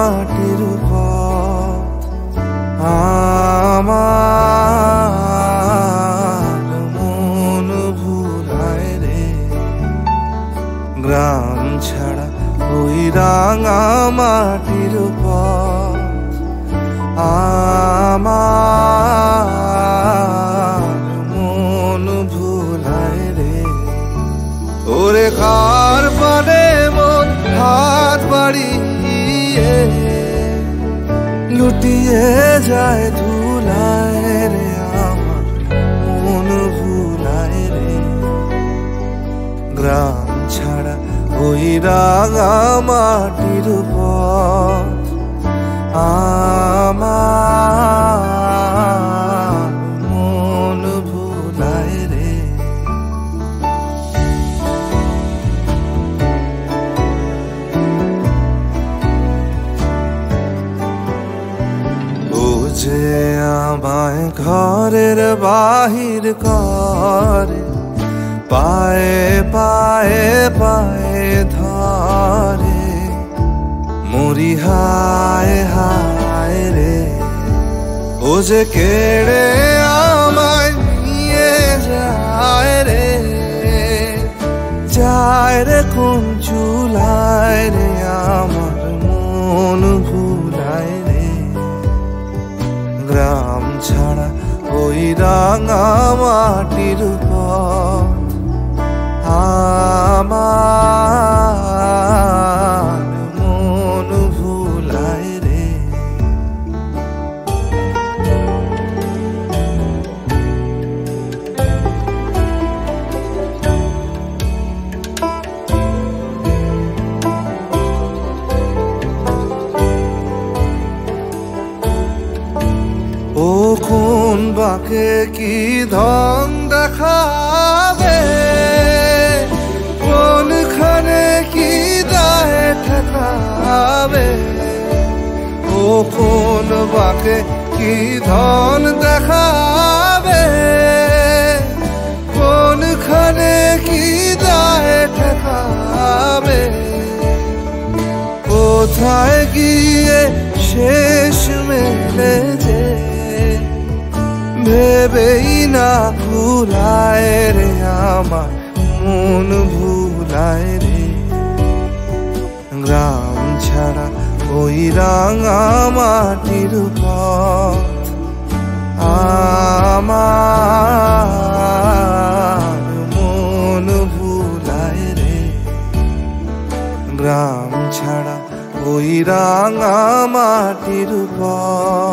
মাটির পথ আমার মন ভুলায় রে। গ্রাম ছাড়া ওই রাঙা মাটির পথ আমার মন ভুলায় রে। ওরে কার পানে মন হাত বাড়িয়ে লুটিয়ে যায় ধুলায় রে। আমার মন ভুলায় রে। গ্রাম ছাড়া ওই রাঙা মাটির পথ আমার মন ভুলায় রে। ও যে আমায় ঘরের বাহির করে, পায়ে পায়ে পায়ে ধরে, মরি হায় হায় রে। ও যে কেড়ে আমায় নিয়ে যায় রে, যায় রে কোন চুলায় রে। আমার মন ভুলায় রে। গ্রাম ছাড়া ওই রাঙা মাটির পথ আমার মন ভুলায় রে। ও কোন বাকে কি ধন দেখাবে, কোনখানে কি দায় ঠেকাবে। ও কোন বাকে কি ধন দেখাবে, কোনখানে কি দায় ঠেকাবে। কোথায় গিয়ে শেষ মেলে যে ভেবেই না ভুলায় রে। আমার মন ভুলায় রে। গ্রাম ছাড়া ওই রাঙা মাটির পথ আমার মন ভুলায় রে। গ্রাম ছাড়া ওই রাঙা মাটির পথ।